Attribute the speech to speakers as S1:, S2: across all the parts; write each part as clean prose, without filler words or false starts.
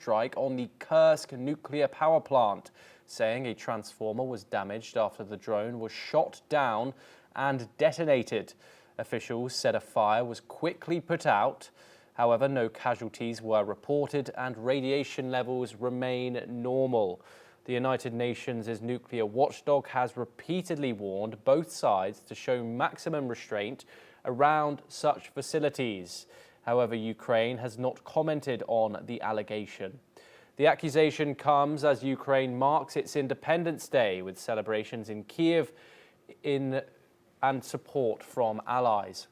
S1: strike on the Kursk nuclear power plant, saying a transformer was damaged after the drone was shot down and detonated. Officials said a fire was quickly put out. However, no casualties were reported and radiation levels remain normal. The United Nations' nuclear watchdog has repeatedly warned both sides to show maximum restraint around such facilities. However, Ukraine has not commented on the allegation. The accusation comes as Ukraine marks its Independence Day with celebrations in Kiev and support from allies.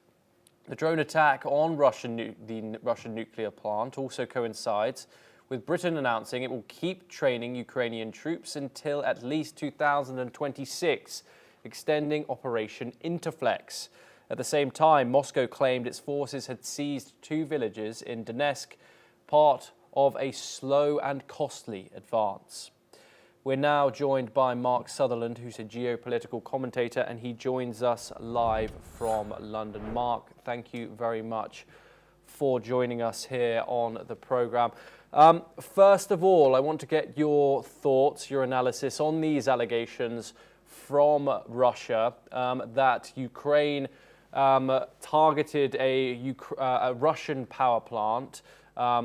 S1: The drone attack on the Russian nuclear plant also coincides with Britain announcing it will keep training Ukrainian troops until at least 2026, extending Operation Interflex. At the same time, Moscow claimed its forces had seized 2 villages in Donetsk, part of a slow and costly advance. We're now joined by Mark Sutherland, who's a geopolitical commentator, and he joins us live from London. Mark, thank you very much for joining us here on the programme. First of all, I want to get your thoughts, your analysis on these allegations from Russia that Ukraine targeted a Russian power plant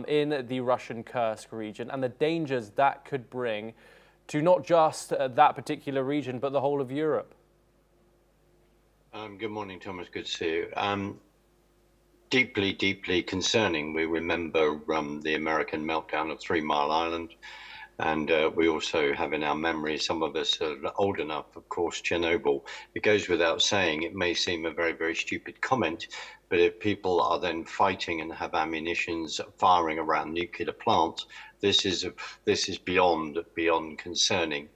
S1: in the Russian Kursk region and the dangers that could bring to not just that particular region, but the whole of Europe.
S2: Good morning, Thomas. Good to see you. Deeply, deeply concerning. We remember the American meltdown of 3 Mile Island. And we also have in our memory, some of us are old enough, of course, Chernobyl. It goes without saying, it may seem a very, very stupid comment, but if people are then fighting and have ammunitions firing around nuclear plants, this is beyond concerning.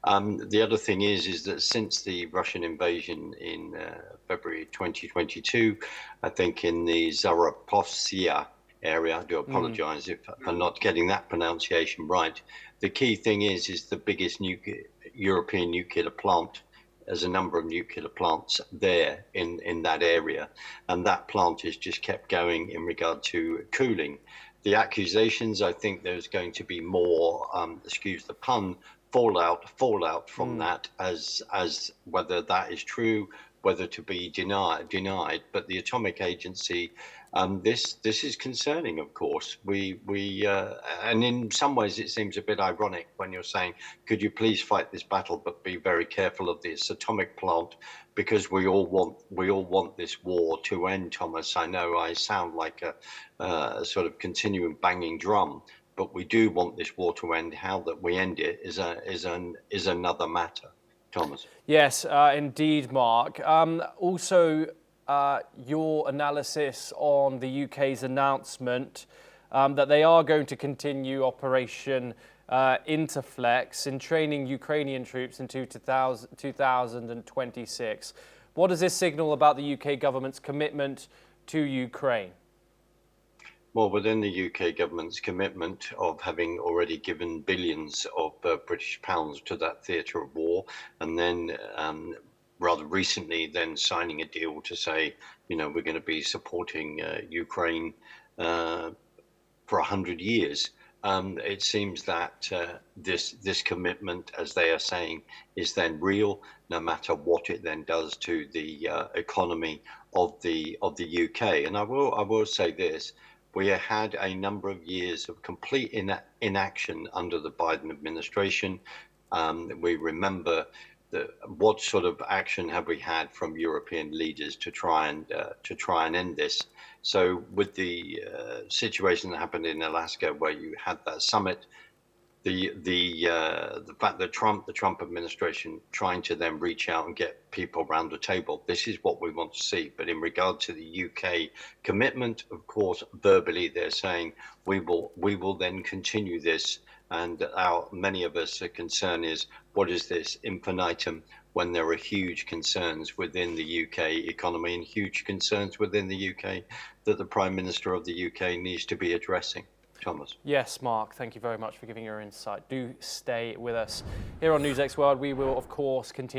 S2: The other thing is that since the Russian invasion in February 2022, I think in the Zaporozhye area, I do apologize if I'm not getting that pronunciation right. The key thing is the biggest European nuclear plant. There's a number of nuclear plants there in that area, and that plant has just kept going in regard to cooling. The accusations, I think there's going to be more, excuse the pun, fallout from that as whether that is true, whether to be denied. But the Atomic Agency, this is concerning, of course. And in some ways it seems a bit ironic when you're saying, could you please fight this battle, but be very careful of this atomic plant, because we all want this war to end, Thomas. I know I sound like a sort of continuing banging drum, but we do want this war to end. How that we end it is another matter, Thomas.
S1: Yes, indeed, Mark. Also, your analysis on the UK's announcement that they are going to continue Operation Interflex in training Ukrainian troops into 2026. What does this signal about the UK government's commitment to Ukraine?
S2: Well, within the UK government's commitment of having already given billions of British pounds to that theatre of war, and then rather recently then signing a deal to say, you know, we're going to be supporting Ukraine for 100 years. It seems that this commitment, as they are saying, is then real, no matter what it then does to the economy of the UK. And I will say this. We had a number of years of complete inaction under the Biden administration. We remember what sort of action have we had from European leaders to try and end this. So with the situation that happened in Alaska, where you had that summit, the fact that the Trump administration trying to then reach out and get people around the table, this is what we want to see. But in regard to the UK commitment, of course, verbally they're saying we will then continue this. And many of us, concern is, what is this infinitum, when there are huge concerns within the UK economy and huge concerns within the UK that the Prime Minister of the UK needs to be addressing. Thomas.
S1: Yes, Mark, thank you very much for giving your insight. Do stay with us. Here on NewsX World, we will, of course, continue